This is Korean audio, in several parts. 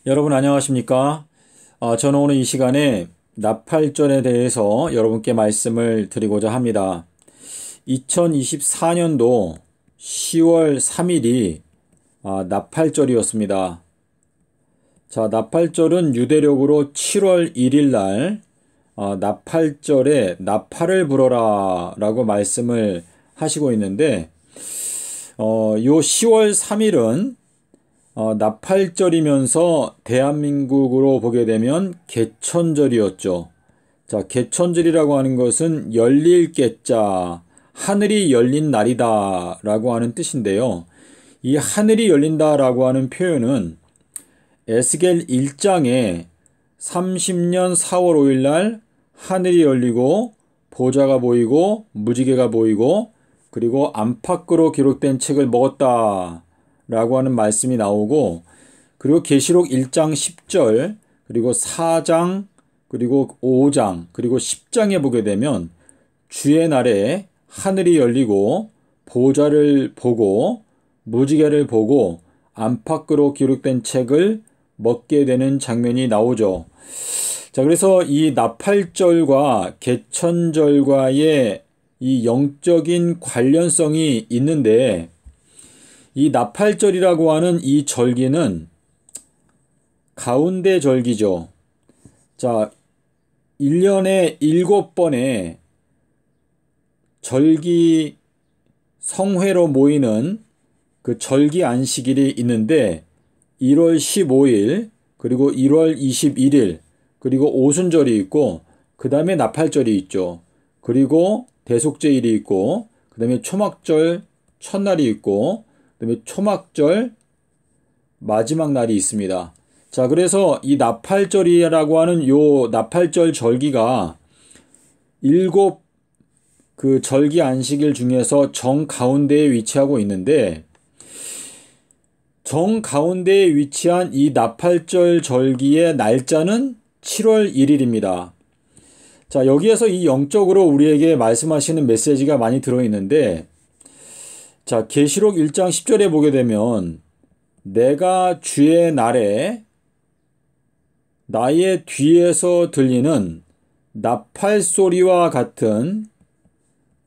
여러분 안녕하십니까? 저는 오늘 이 시간에 나팔절에 대해서 여러분께 말씀을 드리고자 합니다. 2024년도 10월 3일이 나팔절이었습니다. 자, 나팔절은 유대력으로 7월 1일 날 나팔절에 나팔을 불어라 라고 말씀을 하시고 있는데 요 10월 3일은 나팔절이면서 대한민국으로 보게 되면 개천절이었죠. 자, 개천절이라고 하는 것은 열릴 개자, 하늘이 열린 날이다 라고 하는 뜻인데요. 이 하늘이 열린다 라고 하는 표현은 에스겔 1장에 30년 4월 5일 날 하늘이 열리고 보좌가 보이고 무지개가 보이고 그리고 안팎으로 기록된 책을 먹었다 라고 하는 말씀이 나오고, 그리고 계시록 1장 10절 그리고 4장 그리고 5장 그리고 10장에 보게 되면 주의 날에 하늘이 열리고 보좌를 보고 무지개를 보고 안팎으로 기록된 책을 먹게 되는 장면이 나오죠. 자, 그래서 이 나팔절과 개천절과의 이 영적인 관련성이 있는데, 이 나팔절이라고 하는 이 절기는 가운데 절기죠. 자, 1년에 7번의 절기 성회로 모이는 그 절기 안식일이 있는데 1월 15일 그리고 1월 21일 그리고 오순절이 있고 그 다음에 나팔절이 있죠. 그리고 대속죄일이 있고 그 다음에 초막절 첫날이 있고 그다음에 초막절 마지막 날이 있습니다. 자, 그래서 이 나팔절이라고 하는 요 나팔절 절기가 7 그 절기 안식일 중에서 정 가운데에 위치하고 있는데, 정 가운데에 위치한 이 나팔절 절기의 날짜는 7월 1일입니다. 자, 여기에서 이 영적으로 우리에게 말씀하시는 메시지가 많이 들어있는데, 자, 계시록 1장 10절에 보게 되면 내가 주의 날에 나의 뒤에서 들리는 나팔 소리와 같은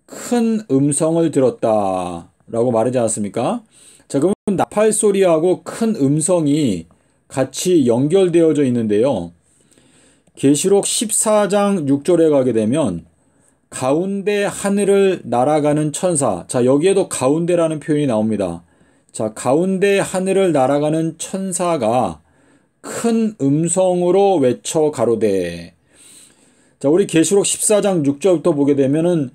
큰 음성을 들었다 라고 말하지 않았습니까? 자, 그러면 나팔 소리하고 큰 음성이 같이 연결되어져 있는데요. 계시록 14장 6절에 가게 되면 가운데 하늘을 날아가는 천사. 자, 여기에도 가운데라는 표현이 나옵니다. 자, 가운데 하늘을 날아가는 천사가 큰 음성으로 외쳐 가로되. 자, 우리 계시록 14장 6절부터 보게 되면은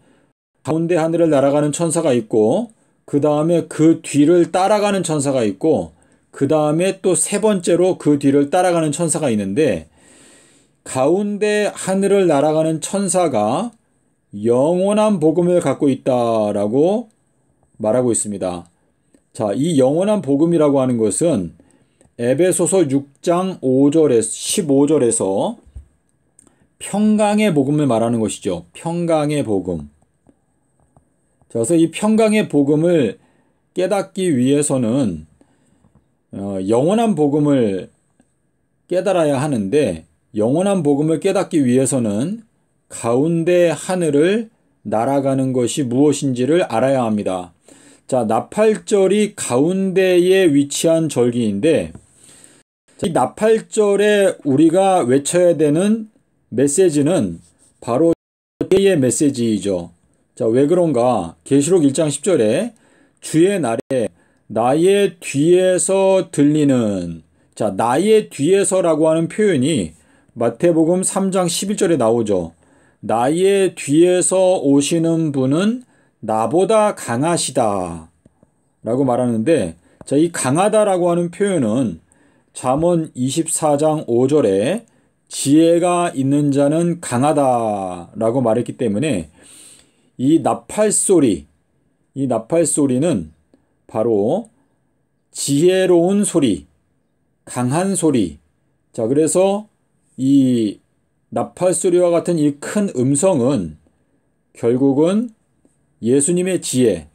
가운데 하늘을 날아가는 천사가 있고, 그 다음에 그 뒤를 따라가는 천사가 있고, 그 다음에 또 세 번째로 그 뒤를 따라가는 천사가 있는데, 가운데 하늘을 날아가는 천사가 영원한 복음을 갖고 있다라고 말하고 있습니다. 자, 이 영원한 복음이라고 하는 것은 에베소서 6장 15절에서 평강의 복음을 말하는 것이죠. 평강의 복음. 자, 그래서 이 평강의 복음을 깨닫기 위해서는 영원한 복음을 깨달아야 하는데, 영원한 복음을 깨닫기 위해서는 가운데 하늘을 날아가는 것이 무엇인지를 알아야 합니다. 자, 나팔절이 가운데에 위치한 절기인데, 이 나팔절에 우리가 외쳐야 되는 메시지는 바로 의 메시지이죠. 자, 왜 그런가? 계시록 1장 10절에 주의 날에 나의 뒤에서 들리는, 자, 나의 뒤에서라고 하는 표현이 마태복음 3장 11절에 나오죠. 나의 뒤에서 오시는 분은 나보다 강하시다 라고 말하는데, 자, 이 강하다라고 하는 표현은 잠언 24장 5절에 지혜가 있는 자는 강하다라고 말했기 때문에 이 나팔소리는 바로 지혜로운 소리, 강한 소리. 자, 그래서 이 나팔소리와 같은 이 큰 음성은 결국은 예수님의 지혜,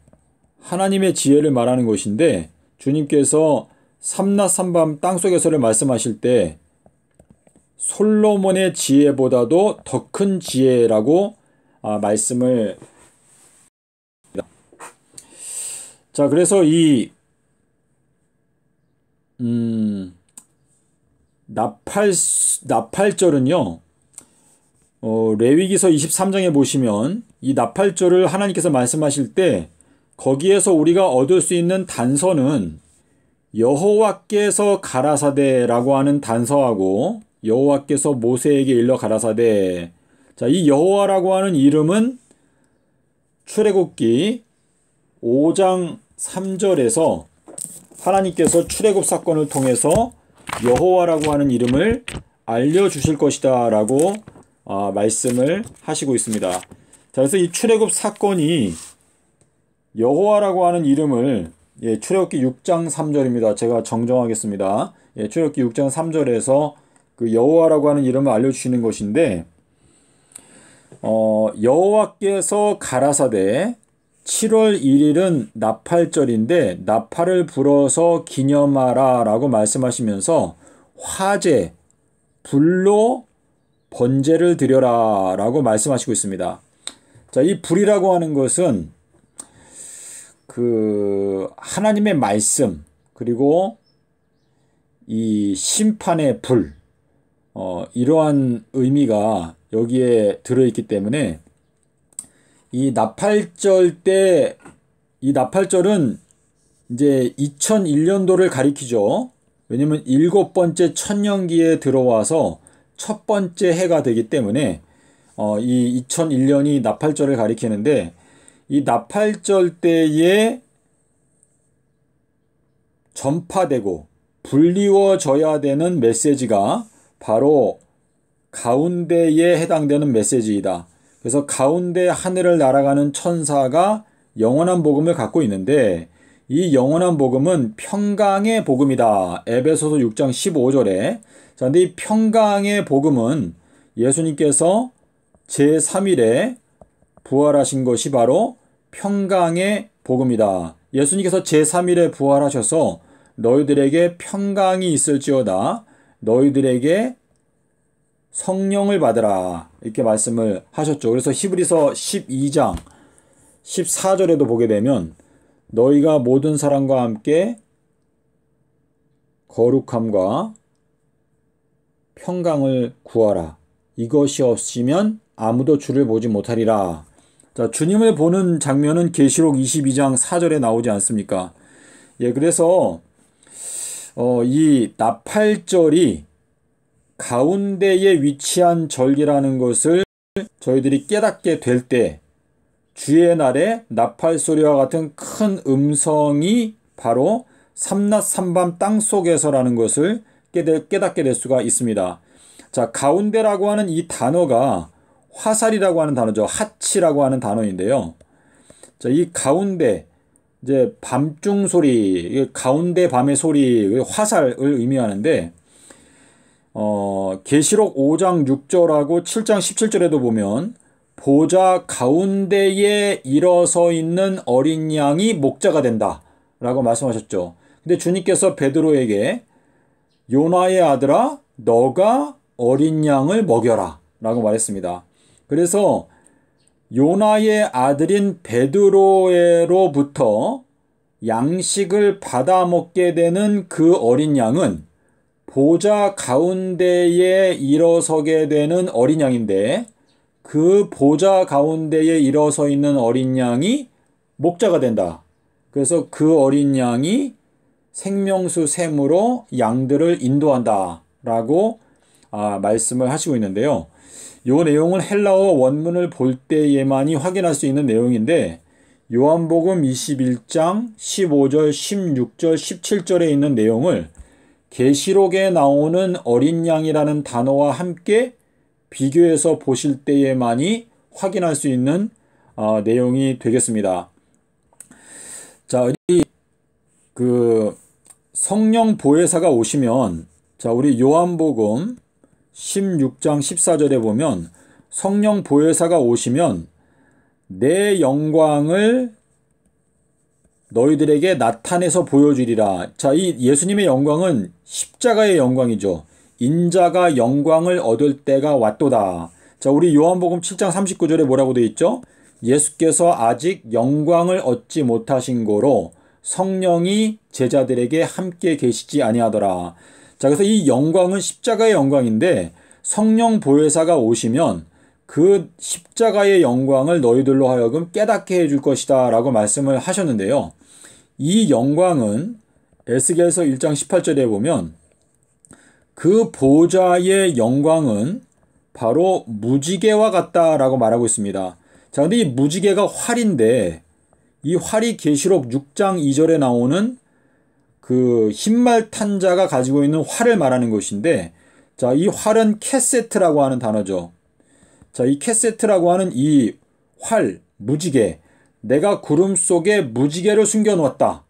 하나님의 지혜를 말하는 것인데, 주님께서 삼낮 삼밤 땅속에서를 말씀하실 때 솔로몬의 지혜보다도 더 큰 지혜라고 말씀을. 자, 그래서 이 나팔절은요, 레위기서 23장에 보시면 이 나팔절을 하나님께서 말씀하실 때 거기에서 우리가 얻을 수 있는 단서는 여호와께서 가라사대라고 하는 단서하고 여호와께서 모세에게 일러 가라사대. 자, 이 여호와라고 하는 이름은 출애굽기 5장 3절에서 하나님께서 출애굽 사건을 통해서 여호와라고 하는 이름을 알려주실 것이다 라고 말씀을 하시고 있습니다. 자, 그래서 이 출애굽 사건이 여호와라고 하는 이름을, 출애굽기 6장 3절입니다. 제가 정정하겠습니다. 출애굽기 6장 3절에서 그 여호와라고 하는 이름을 알려주시는 것인데, 여호와께서 가라사대 7월 1일은 나팔절인데 나팔을 불어서 기념하라 라고 말씀하시면서 화제, 불로 번제를 드려라 라고 말씀하시고 있습니다. 자, 이 불이라고 하는 것은 그 하나님의 말씀, 그리고 이 심판의 불, 이러한 의미가 여기에 들어있기 때문에 이 나팔절은 이제 2001년도를 가리키죠. 왜냐면 7번째 천년기에 들어와서 첫 번째 해가 되기 때문에 이 2001년이 나팔절을 가리키는데, 이 나팔절 때에 전파되고 불리워져야 되는 메시지가 바로 가운데에 해당되는 메시지이다. 그래서 가운데 하늘을 날아가는 천사가 영원한 복음을 갖고 있는데, 이 영원한 복음은 평강의 복음이다. 에베소서 6장 15절에. 자, 근데 이 평강의 복음은 예수님께서 제3일에 부활하신 것이 바로 평강의 복음이다. 예수님께서 제3일에 부활하셔서 너희들에게 평강이 있을지어다. 너희들에게 성령을 받으라. 이렇게 말씀을 하셨죠. 그래서 히브리서 12장 14절에도 보게 되면 너희가 모든 사람과 함께 거룩함과 평강을 구하라. 이것이 없으면 아무도 주를 보지 못하리라. 자, 주님을 보는 장면은 계시록 22장 4절에 나오지 않습니까? 그래서 이 나팔절이 가운데에 위치한 절기라는 것을 저희들이 깨닫게 될 때, 주의 날에 나팔 소리와 같은 큰 음성이 바로 삼낮 삼밤 땅속에서라는 것을 깨닫게 될 수가 있습니다. 자, 가운데라고 하는 이 단어가 화살이라고 하는 단어죠. 하치라고 하는 단어인데요. 자, 이 가운데, 이제 밤중 소리, 가운데 밤의 소리, 화살을 의미하는데, 계시록 5장 6절하고 7장 17절에도 보면 보좌 가운데에 일어서 있는 어린 양이 목자가 된다 라고 말씀하셨죠. 근데 주님께서 베드로에게 요나의 아들아 너가 어린 양을 먹여라 라고 말했습니다. 그래서 요나의 아들인 베드로로부터 양식을 받아 먹게 되는 그 어린 양은 보좌 가운데에 일어서게 되는 어린 양인데, 그 보좌 가운데에 일어서 있는 어린 양이 목자가 된다. 그래서 그 어린 양이 생명수 샘으로 양들을 인도한다 라고 말씀을 하시고 있는데요. 이 내용을 헬라어 원문을 볼 때에만이 확인할 수 있는 내용인데, 요한복음 21장 15절, 16절, 17절에 있는 내용을 계시록에 나오는 어린 양이라는 단어와 함께 비교해서 보실 때에만이 확인할 수 있는 내용이 되겠습니다. 자, 우리 성령 보혜사가 오시면, 자, 우리 요한복음 16장 14절에 보면 성령 보혜사가 오시면 내 영광을 너희들에게 나타내서 보여주리라. 자, 이 예수님의 영광은 십자가의 영광이죠. 인자가 영광을 얻을 때가 왔도다. 자, 우리 요한복음 7장 39절에 뭐라고 되어 있죠? 예수께서 아직 영광을 얻지 못하신 고로 성령이 제자들에게 함께 계시지 아니하더라. 자, 그래서 이 영광은 십자가의 영광인데 성령 보혜사가 오시면 그 십자가의 영광을 너희들로 하여금 깨닫게 해줄 것이다 라고 말씀을 하셨는데요. 이 영광은 에스겔서 1장 18절에 보면 그 보좌의 영광은 바로 무지개와 같다라고 말하고 있습니다. 자, 근데 이 무지개가 활인데 이 활이 계시록 6장 2절에 나오는 그 흰말 탄 자가 가지고 있는 활을 말하는 것인데, 자, 이 활은 캐세트라고 하는 단어죠. 자, 이 캐세트라고 하는 이 활, 무지개, 내가 구름 속에 무지개를 숨겨 놓았다.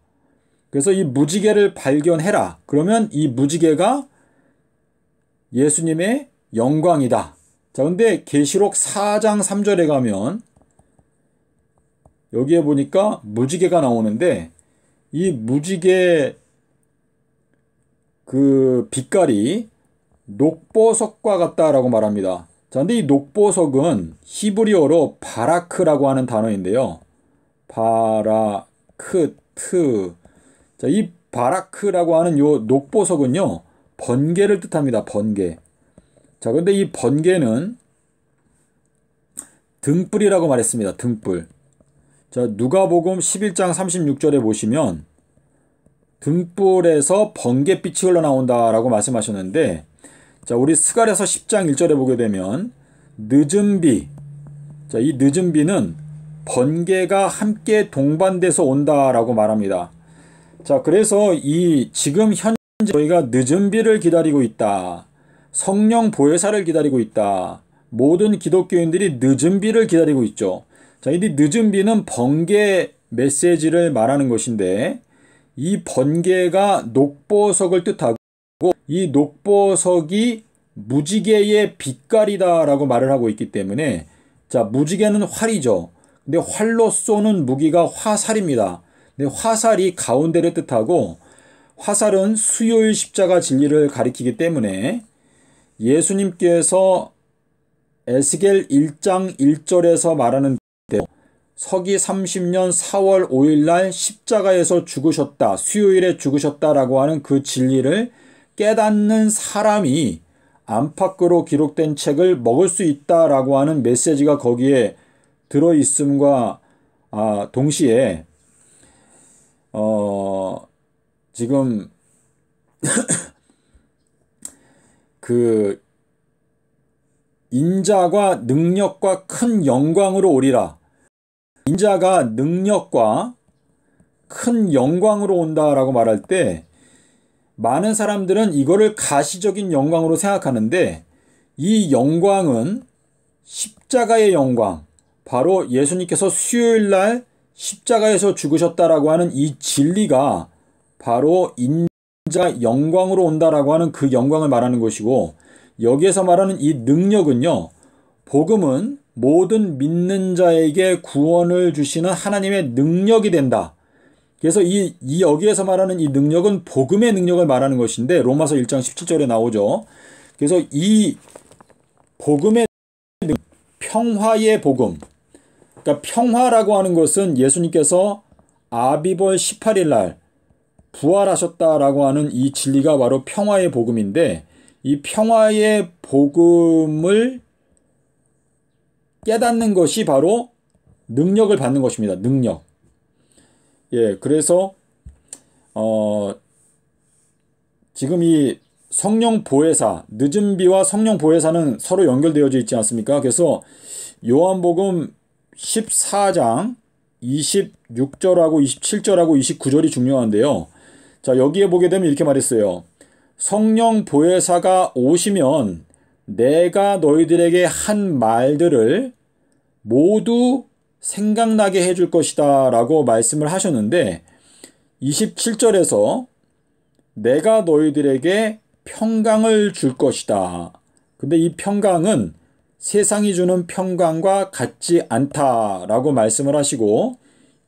그래서 이 무지개를 발견해라. 그러면 이 무지개가 예수님의 영광이다. 자, 근데 계시록 4장 3절에 가면 여기에 보니까 무지개가 나오는데 이 무지개 그 빛깔이 녹보석과 같다라고 말합니다. 자, 근데 이 녹보석은 히브리어로 바라크라고 하는 단어인데요. 바라크트. 자, 이 바라크라고 하는 요 녹보석은요, 번개를 뜻합니다. 번개. 자, 근데 이 번개는 등불이라고 말했습니다. 등불. 자, 누가복음 11장 36절에 보시면 등불에서 번개빛이 흘러나온다라고 말씀하셨는데, 자, 우리 스가랴서 10장 1절에 보게 되면 늦은 비. 자, 이 늦은 비는 번개가 함께 동반돼서 온다라고 말합니다. 자, 그래서 이 지금 현재 저희가 늦은 비를 기다리고 있다. 성령 보혜사를 기다리고 있다. 모든 기독교인들이 늦은 비를 기다리고 있죠. 자, 이 늦은 비는 번개 메시지를 말하는 것인데 이 번개가 녹보석을 뜻하고 이 녹보석이 무지개의 빛깔이다라고 말을 하고 있기 때문에, 자, 무지개는 활이죠. 근데 활로 쏘는 무기가 화살입니다. 근데 화살이 가운데를 뜻하고 화살은 수요일 십자가 진리를 가리키기 때문에 예수님께서 에스겔 1장 1절에서 말하는 대로 서기 30년 4월 5일 날 십자가에서 죽으셨다, 수요일에 죽으셨다라고 하는 그 진리를 깨닫는 사람이 안팎으로 기록된 책을 먹을 수 있다라고 하는 메시지가 거기에 들어있음과 동시에 지금 그 인자가 능력과 큰 영광으로 오리라. 인자가 능력과 큰 영광으로 온다라고 말할 때 많은 사람들은 이거를 가시적인 영광으로 생각하는데 이 영광은 십자가의 영광, 바로 예수님께서 수요일 날 십자가에서 죽으셨다라고 하는 이 진리가 바로 인자가 영광으로 온다라고 하는 그 영광을 말하는 것이고, 여기에서 말하는 이 능력은요, 복음은 모든 믿는 자에게 구원을 주시는 하나님의 능력이 된다. 그래서 이 여기에서 말하는 이 능력은 복음의 능력을 말하는 것인데 로마서 1장 17절에 나오죠. 그래서 이 복음의 평화의 복음, 그러니까 평화라고 하는 것은 예수님께서 아비벌 18일 날 부활하셨다라고 하는 이 진리가 바로 평화의 복음인데, 이 평화의 복음을 깨닫는 것이 바로 능력을 받는 것입니다. 능력. 예, 그래서 지금 이 성령 보혜사, 늦은 비와 성령 보혜사는 서로 연결되어져 있지 않습니까? 그래서 요한복음 14장 26절하고 27절하고 29절이 중요한데요. 자, 여기에 보게 되면 이렇게 말했어요. 성령 보혜사가 오시면 내가 너희들에게 한 말들을 모두 생각나게 해줄 것이다 라고 말씀을 하셨는데, 27절에서 내가 너희들에게 평강을 줄 것이다. 근데 이 평강은 세상이 주는 평강과 같지 않다라고 말씀을 하시고,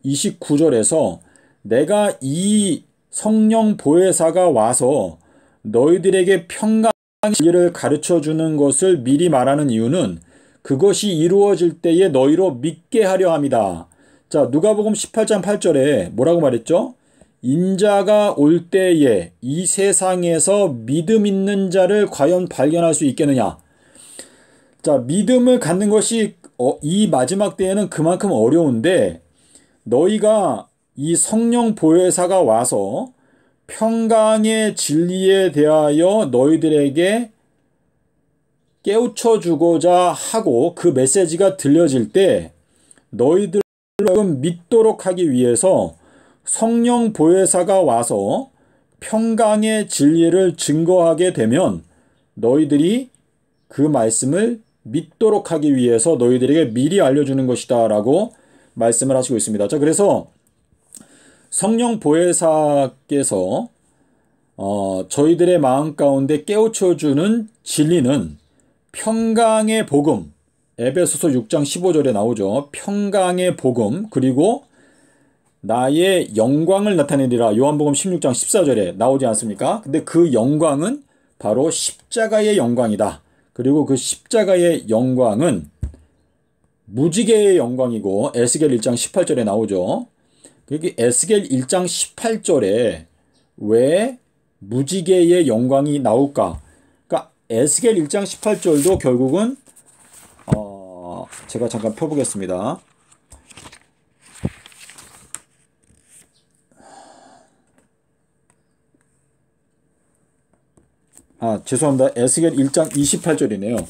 29절에서 내가 이 성령 보혜사가 와서 너희들에게 평강의 진리를 가르쳐 주는 것을 미리 말하는 이유는 그것이 이루어질 때에 너희로 믿게 하려 함이다. 자, 누가복음 18장 8절에 뭐라고 말했죠? 인자가 올 때에 이 세상에서 믿음 있는 자를 과연 발견할 수 있겠느냐? 자, 믿음을 갖는 것이 이 마지막 때에는 그만큼 어려운데 너희가 이 성령 보혜사가 와서 평강의 진리에 대하여 너희들에게 깨우쳐 주고자 하고 그 메시지가 들려질 때 너희들 믿도록 하기 위해서 성령 보혜사가 와서 평강의 진리를 증거하게 되면 너희들이 그 말씀을 믿도록 하기 위해서 너희들에게 미리 알려주는 것이다 라고 말씀을 하시고 있습니다. 자, 그래서 성령 보혜사께서 저희들의 마음 가운데 깨우쳐주는 진리는 평강의 복음, 에베소서 6장 15절에 나오죠. 평강의 복음, 그리고 나의 영광을 나타내리라 요한복음 16장 14절에 나오지 않습니까? 근데 그 영광은 바로 십자가의 영광이다. 그리고 그 십자가의 영광은 무지개의 영광이고 에스겔 1장 18절에 나오죠. 그게 에스겔 1장 18절에 왜 무지개의 영광이 나올까? 그러니까 에스겔 1장 18절도 결국은 제가 잠깐 펴보겠습니다. 죄송합니다. 에스겔 1장 28절이네요.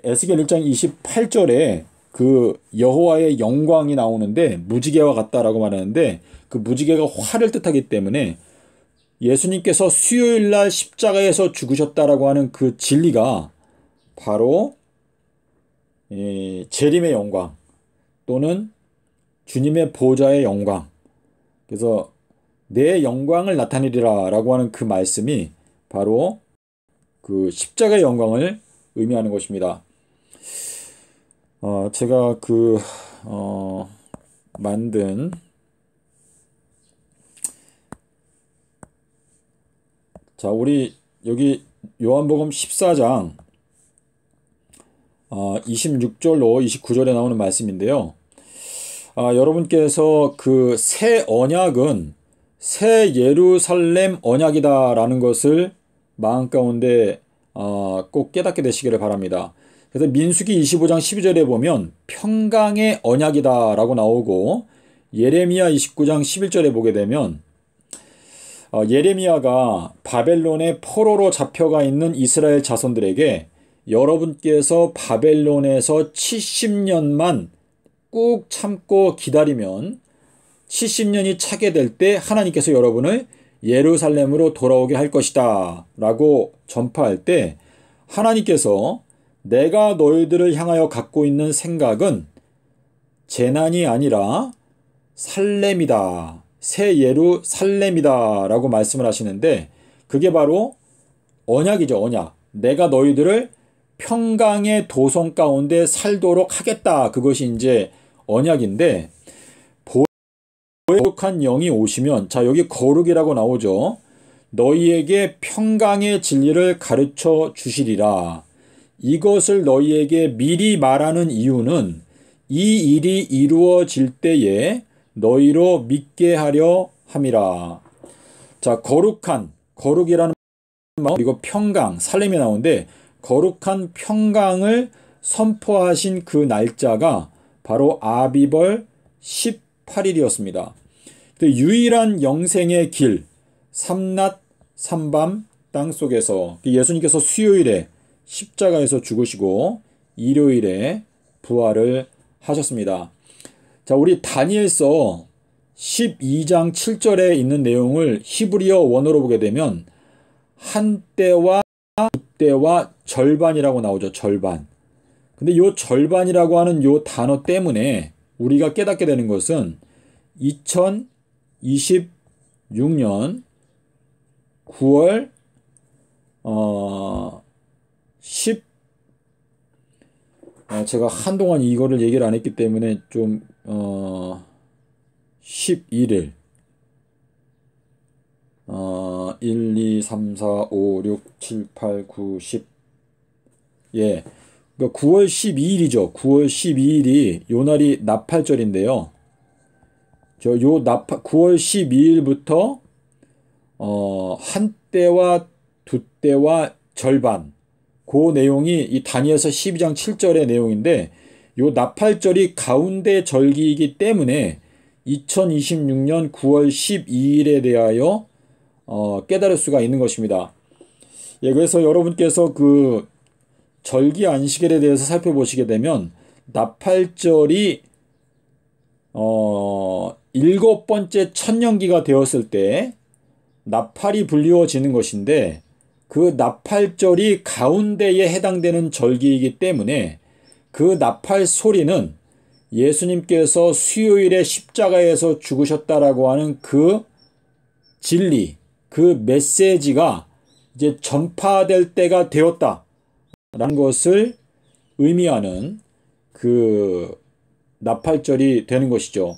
에스겔 1장 28절에 그 여호와의 영광이 나오는데 무지개와 같다라고 말하는데 그 무지개가 활을 뜻하기 때문에 예수님께서 수요일 날 십자가에서 죽으셨다라고 하는 그 진리가 바로 재림의 영광 또는 주님의 보좌의 영광, 그래서 내 영광을 나타내리라 라고 하는 그 말씀이 바로 그 십자가의 영광을 의미하는 것입니다. 제가 만든 자, 우리 여기 요한복음 14장 26절로 29절에 나오는 말씀인데요. 여러분께서 그 새 언약은 새 예루살렘 언약이다라는 것을 마음 가운데 꼭 깨닫게 되시기를 바랍니다. 그래서 민수기 25장 12절에 보면 평강의 언약이다라고 나오고 예레미야 29장 11절에 보게 되면 예레미야가 바벨론의 포로로 잡혀가 있는 이스라엘 자손들에게 여러분께서 바벨론에서 70년만 꾹 참고 기다리면 70년이 차게 될 때 하나님께서 여러분을 예루살렘으로 돌아오게 할 것이다 라고 전파할 때 하나님께서 내가 너희들을 향하여 갖고 있는 생각은 재난이 아니라 살렘이다. 새 예루살렘이다 라고 말씀을 하시는데 그게 바로 언약이죠. 언약. 내가 너희들을 평강의 도성 가운데 살도록 하겠다. 그것이 이제 언약인데 거룩한 영이 오시면 자 여기 거룩이라고 나오죠. 너희에게 평강의 진리를 가르쳐 주시리라. 이것을 너희에게 미리 말하는 이유는 이 일이 이루어질 때에 너희로 믿게 하려 함이라. 자, 거룩이라는 말 그리고 평강, 살렘이 나오는데 거룩한 평강을 선포하신 그 날짜가 바로 아비벌 18일이었습니다. 유일한 영생의 길, 삼낮 삼밤 땅속에서 예수님께서 수요일에 십자가에서 죽으시고 일요일에 부활을 하셨습니다. 자, 우리 다니엘서 12장 7절에 있는 내용을 히브리어 원어로 보게 되면 한때와 때와 절반이라고 나오죠. 절반. 근데 요 절반이라고 하는 요 단어 때문에 우리가 깨닫게 되는 것은 2026년 9월 제가 한동안 이거를 얘기를 안 했기 때문에 좀 11일 1, 2, 3, 4, 5, 6, 7, 8, 9, 10. 예. 그러니까 9월 12일이죠. 9월 12일이 요 날이 나팔절인데요. 9월 12일부터 한 때와 두 때와 절반, 그 내용이 이 다니엘서 12장 7절의 내용인데, 요 나팔절이 가운데 절기이기 때문에 2026년 9월 12일에 대하여 깨달을 수가 있는 것입니다. 예, 그래서 여러분께서 그 절기 안식일에 대해서 살펴보시게 되면 나팔절이 일곱 번째 천년기가 되었을 때 나팔이 불리워지는 것인데, 그 나팔절이 가운데에 해당되는 절기이기 때문에 그 나팔 소리는 예수님께서 수요일에 십자가에서 죽으셨다라고 하는 그 진리, 그 메시지가 이제 전파될 때가 되었다라는 것을 의미하는 그 나팔절이 되는 것이죠.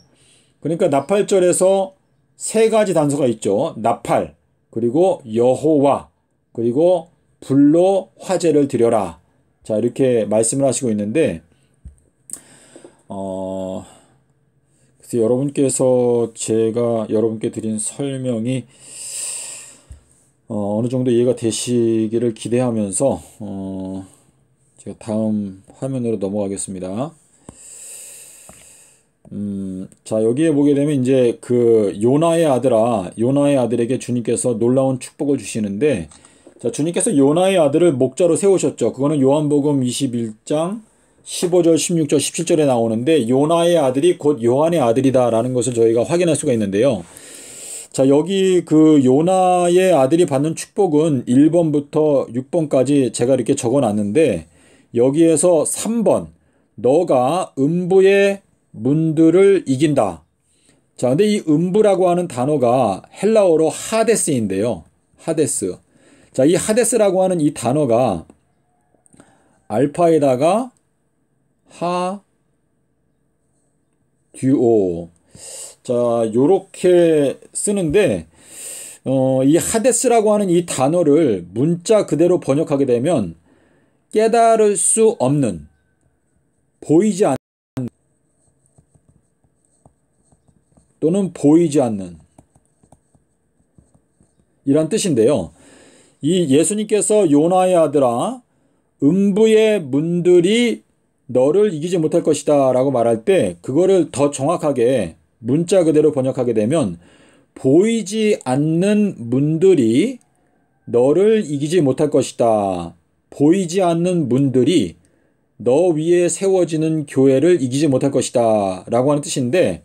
그러니까 나팔절에서 세 가지 단서가 있죠. 나팔, 그리고 여호와, 그리고 불로 화제를 드려라. 자, 이렇게 말씀을 하시고 있는데, 그래서 여러분께서 제가 여러분께 드린 설명이 어느 정도 이해가 되시기를 기대하면서 제가 다음 화면으로 넘어가겠습니다. 자, 여기에 보게 되면 이제 그 요나의 아들에게 주님께서 놀라운 축복을 주시는데, 자, 주님께서 요나의 아들을 목자로 세우셨죠. 그거는 요한복음 21장 15절, 16절, 17절에 나오는데, 요나의 아들이 곧 요한의 아들이다라는 것을 저희가 확인할 수가 있는데요. 자, 여기 그 요나의 아들이 받는 축복은 1번부터 6번까지 제가 이렇게 적어 놨는데, 여기에서 3번, 너가 음부의 문들을 이긴다. 자, 근데 이 음부라고 하는 단어가 헬라어로 하데스인데요. 하데스. 자, 이 하데스라고 하는 이 단어가 알파에다가 하, 듀오. 자, 요렇게 쓰는데, 이 하데스라고 하는 이 단어를 문자 그대로 번역하게 되면 깨달을 수 없는, 보이지 않는, 또는 보이지 않는 이란 뜻인데요. 이 예수님께서 요나의 아들아, 음부의 문들이 너를 이기지 못할 것이다 라고 말할 때, 그거를 더 정확하게 문자 그대로 번역하게 되면 보이지 않는 문들이 너를 이기지 못할 것이다. 보이지 않는 문들이 너 위에 세워지는 교회를 이기지 못할 것이다 라고 하는 뜻인데,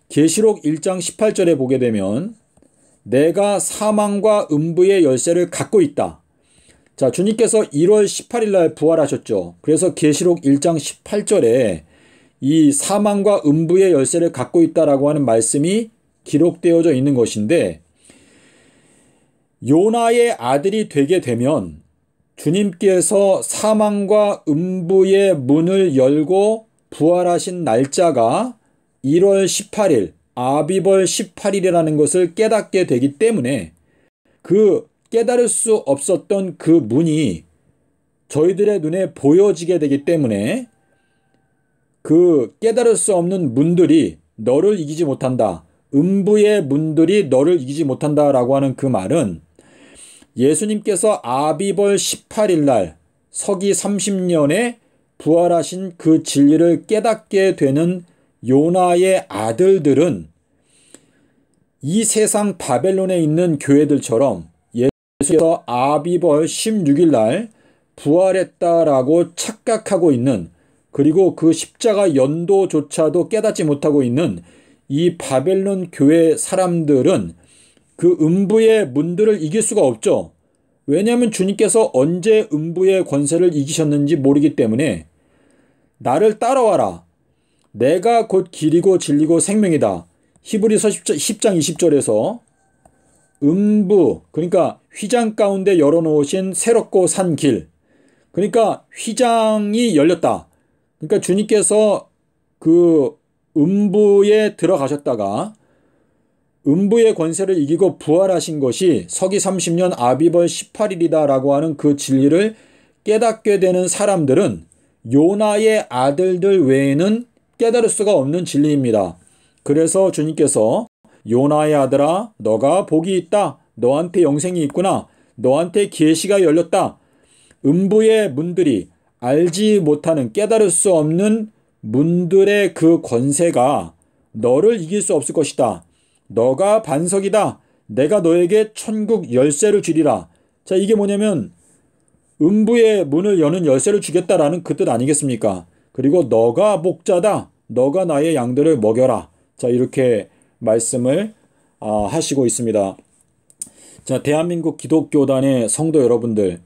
계시록 1장 18절에 보게 되면 내가 사망과 음부의 열쇠를 갖고 있다. 자, 주님께서 1월 18일 날 부활하셨죠. 그래서 계시록 1장 18절에 이 사망과 음부의 열쇠를 갖고 있다라고 하는 말씀이 기록되어져 있는 것인데, 요나의 아들이 되게 되면 주님께서 사망과 음부의 문을 열고 부활하신 날짜가 1월 18일, 아비벌 18일이라는 것을 깨닫게 되기 때문에, 그 깨달을 수 없었던 그 문이 저희들의 눈에 보여지게 되기 때문에, 그 깨달을 수 없는 문들이 너를 이기지 못한다, 음부의 문들이 너를 이기지 못한다 라고 하는 그 말은, 예수님께서 아비벌 18일 날 서기 30년에 부활하신 그 진리를 깨닫게 되는 요나의 아들들은 이 세상 바벨론에 있는 교회들처럼 예수께서 아비벌 16일 날 부활했다라고 착각하고 있는, 그리고 그 십자가 연도조차도 깨닫지 못하고 있는 이 바벨론 교회 사람들은 그 음부의 문들을 이길 수가 없죠. 왜냐하면 주님께서 언제 음부의 권세를 이기셨는지 모르기 때문에, 나를 따라와라, 내가 곧 길이고 진리고 생명이다. 히브리서 10장 20절에서 음부, 그러니까 휘장 가운데 열어놓으신 새롭고 산 길, 그러니까 휘장이 열렸다. 그러니까 주님께서 그 음부에 들어가셨다가 음부의 권세를 이기고 부활하신 것이 서기 30년 아비벌 18일이다라고 하는 그 진리를 깨닫게 되는 사람들은 요나의 아들들 외에는 깨달을 수가 없는 진리입니다. 그래서 주님께서 요나의 아들아, 너가 복이 있다. 너한테 영생이 있구나. 너한테 계시가 열렸다. 음부의 문들이 알지 못하는, 깨달을 수 없는 문들의 그 권세가 너를 이길 수 없을 것이다. 너가 반석이다. 내가 너에게 천국 열쇠를 주리라. 자, 이게 뭐냐면 음부의 문을 여는 열쇠를 주겠다라는 그 뜻 아니겠습니까? 그리고 너가 목자다. 너가 나의 양들을 먹여라. 자, 이렇게 말씀을 하시고 있습니다. 자, 대한민국 기독교단의 성도 여러분들,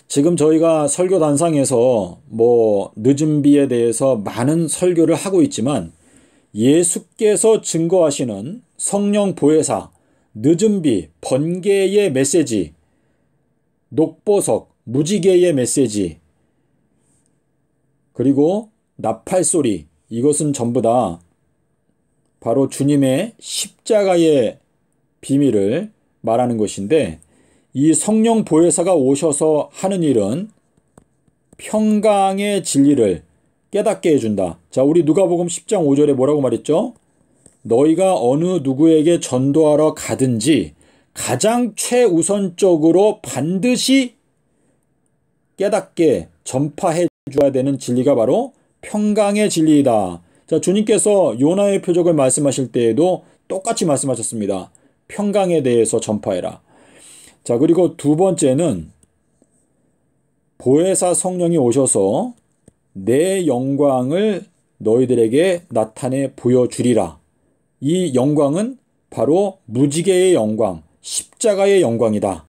지금 저희가 설교단상에서 늦은 비에 대해서 많은 설교를 하고 있지만 예수께서 증거하시는 성령 보혜사, 늦은 비, 번개의 메시지, 녹보석, 무지개의 메시지, 그리고 나팔소리, 이것은 전부 다 바로 주님의 십자가의 비밀을 말하는 것인데, 이 성령 보혜사가 오셔서 하는 일은 평강의 진리를 깨닫게 해준다. 자, 우리 누가복음 10장 5절에 뭐라고 말했죠? 너희가 어느 누구에게 전도하러 가든지 가장 최우선적으로 반드시 깨닫게 전파해 줘야 되는 진리가 바로 평강의 진리이다. 자, 주님께서 요나의 표적을 말씀하실 때에도 똑같이 말씀하셨습니다. 평강에 대해서 전파해라. 자, 그리고 두 번째는 보혜사 성령이 오셔서 내 영광을 너희들에게 나타내 보여주리라. 이 영광은 바로 무지개의 영광, 십자가의 영광이다.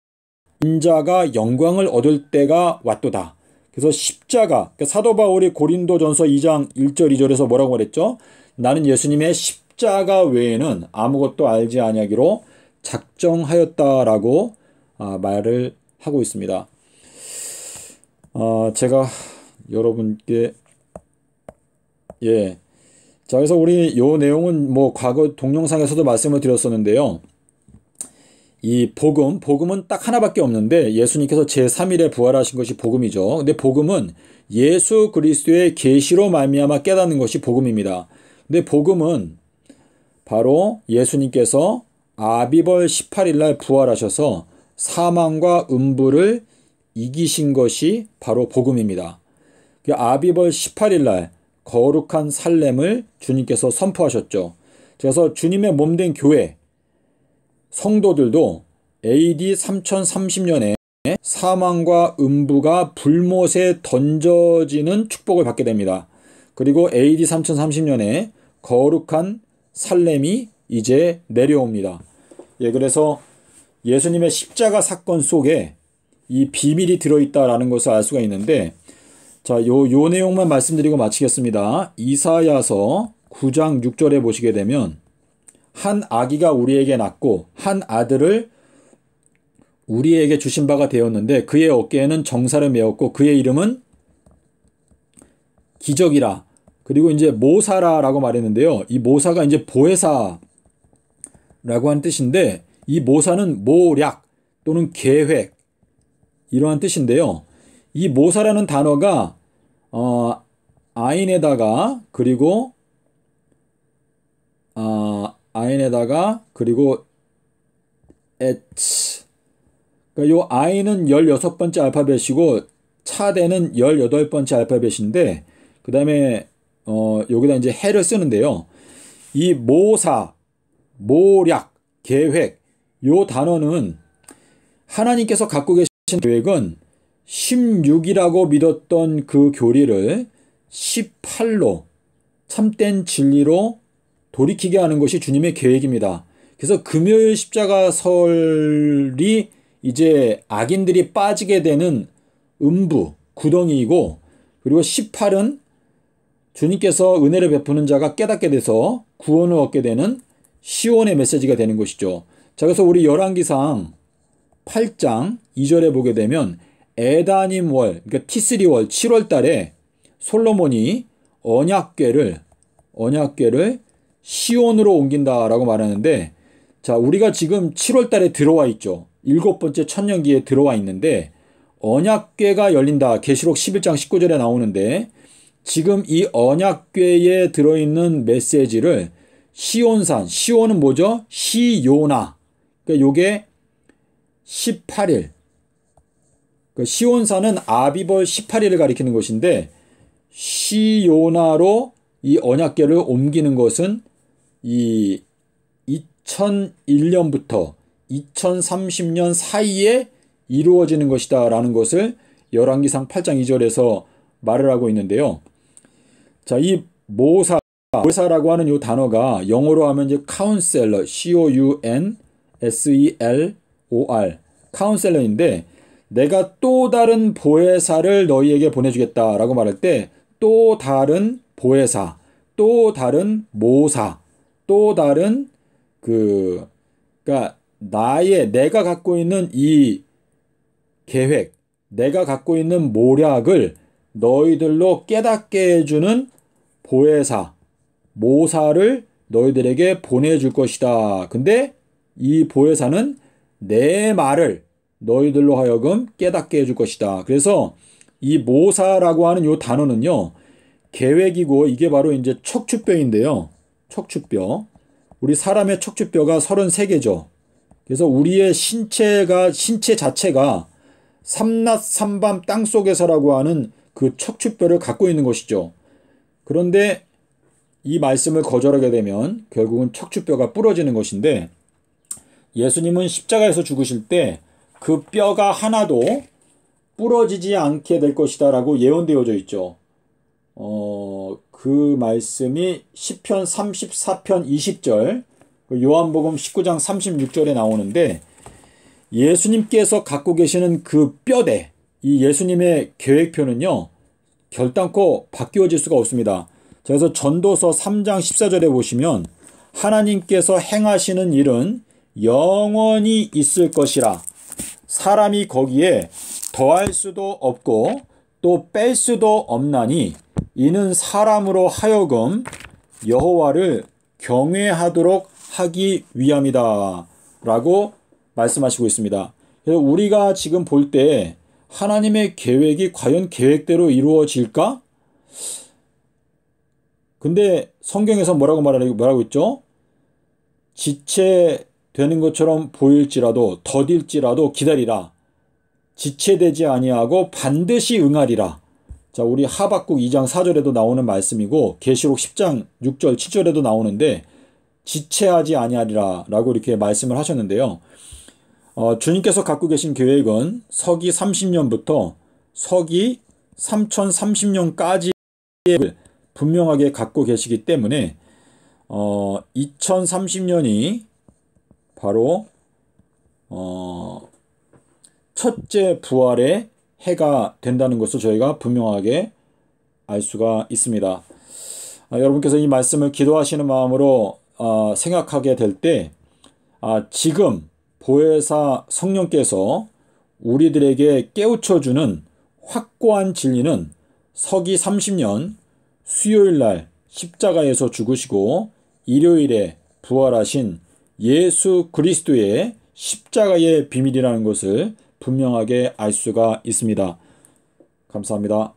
인자가 영광을 얻을 때가 왔도다. 그래서 십자가, 사도 바울이 고린도전서 2장 1절 2절에서 뭐라고 말했죠? 나는 예수님의 십자가 외에는 아무것도 알지 아니하기로 작정하였다라고 말을 하고 있습니다. 제가 여러분께 자, 그래서 우리 요 내용은 과거 동영상에서도 말씀을 드렸었는데요. 이 복음은 딱 하나밖에 없는데 예수님께서 제3일에 부활하신 것이 복음이죠. 근데 복음은 예수 그리스도의 계시로 말미암아 깨닫는 것이 복음입니다. 근데 복음은 바로 예수님께서 아비벌 18일 날 부활하셔서 사망과 음부를 이기신 것이 바로 복음입니다. 아비벌 18일 날 거룩한 살렘을 주님께서 선포하셨죠. 그래서 주님의 몸된 교회 성도들도 AD 3030년에 사망과 음부가 불못에 던져지는 축복을 받게 됩니다. 그리고 AD 3030년에 거룩한 살렘이 이제 내려옵니다. 그래서 예수님의 십자가 사건 속에 이 비밀이 들어있다라는 것을 알 수가 있는데, 자, 요 내용만 말씀드리고 마치겠습니다. 이사야서 9장 6절에 보시게 되면 한 아기가 우리에게 낳고 한 아들을 우리에게 주신 바가 되었는데 그의 어깨에는 정사를 메었고 그의 이름은 기적이라. 그리고 이제 모사라라고 말했는데요. 이 모사가 이제 보혜사라고 하는 뜻인데, 이 모사는 모략 또는 계획 이러한 뜻인데요. 이 모사라는 단어가 아인에다가 그리고 에츠, 그러니까 요 아인은 16번째 알파벳이고 차대는 18번째 알파벳인데, 그 다음에 여기다 이제 해를 쓰는데요. 이 모사, 모략, 계획, 요 단어는 하나님께서 갖고 계신 계획은 16이라고 믿었던 그 교리를 18로 참된 진리로 돌이키게 하는 것이 주님의 계획입니다. 그래서 금요일 십자가설이 이제 악인들이 빠지게 되는 음부, 구덩이이고, 그리고 18은 주님께서 은혜를 베푸는 자가 깨닫게 돼서 구원을 얻게 되는 시온의 메시지가 되는 것이죠. 자, 그래서 우리 열왕기상 8장 2절에 보게 되면 에다님 월, 그러니까 티스리월 7월 달에 솔로몬이 언약궤를 시온으로 옮긴다라고 말하는데, 자, 우리가 지금 7월 달에 들어와 있죠. 7번째 천년기에 들어와 있는데 언약궤가 열린다. 계시록 11장 19절에 나오는데 지금 이 언약궤에 들어있는 메시지를 시온산, 시온은 뭐죠? 시요나. 그러니까 요게 18일. 시온산은 아비벌 18일을 가리키는 것인데 시요나로 이 언약궤를 옮기는 것은 이 2001년부터 2030년 사이에 이루어지는 것이다 라는 것을 열왕기상 8장 2절에서 말을 하고 있는데요. 자, 이 모사라고 하는 이 단어가 영어로 하면 이제 카운셀러, COUNSELOR, 카운셀러인데 내가 또 다른 보혜사를 너희에게 보내주겠다라고 말할 때 또 다른 보혜사, 또 다른 모사, 또 다른 그러니까 내가 갖고 있는 이 계획, 내가 갖고 있는 모략을 너희들로 깨닫게 해주는 보혜사, 모사를 너희들에게 보내줄 것이다. 근데 이 보혜사는 내 말을 너희들로 하여금 깨닫게 해줄 것이다. 그래서 이 모사라고 하는 이 단어는요, 계획이고 이게 바로 이제 척추뼈인데요. 척추뼈. 우리 사람의 척추뼈가 33개죠. 그래서 우리의 신체 자체가 삼낮 삼밤 땅속에서라고 하는 그 척추뼈를 갖고 있는 것이죠. 그런데 이 말씀을 거절하게 되면 결국은 척추뼈가 부러지는 것인데 예수님은 십자가에서 죽으실 때 그 뼈가 하나도 부러지지 않게 될 것이다 라고 예언되어져 있죠. 그 말씀이 시편 34편 20절, 요한복음 19장 36절에 나오는데 예수님께서 갖고 계시는 그 뼈대, 이 예수님의 계획표는요, 결단코 바뀌어질 수가 없습니다. 그래서 전도서 3장 14절에 보시면 하나님께서 행하시는 일은 영원히 있을 것이라 사람이 거기에 더할 수도 없고 또 뺄 수도 없나니 이는 사람으로 하여금 여호와를 경외하도록 하기 위함이다 라고 말씀하시고 있습니다. 그래서 우리가 지금 볼 때 하나님의 계획이 과연 계획대로 이루어질까? 근데 성경에서 뭐라고 말하고 있죠? 지체되는 것처럼 보일지라도 더딜지라도 기다리라. 지체되지 아니하고 반드시 응하리라. 자, 우리 하박국 2장 4절에도 나오는 말씀이고 계시록 10장 6절 7절에도 나오는데 지체하지 아니하리라 라고 이렇게 말씀을 하셨는데요. 주님께서 갖고 계신 계획은 서기 30년부터 서기 3030년까지 분명하게 갖고 계시기 때문에 2030년이 바로 첫째 부활의 해가 된다는 것을 저희가 분명하게 알 수가 있습니다. 여러분께서 이 말씀을 기도하시는 마음으로 생각하게 될 때 지금 보혜사 성령께서 우리들에게 깨우쳐주는 확고한 진리는 서기 30년 수요일날 십자가에서 죽으시고 일요일에 부활하신 예수 그리스도의 십자가의 비밀이라는 것을 분명하게 알 수가 있습니다. 감사합니다.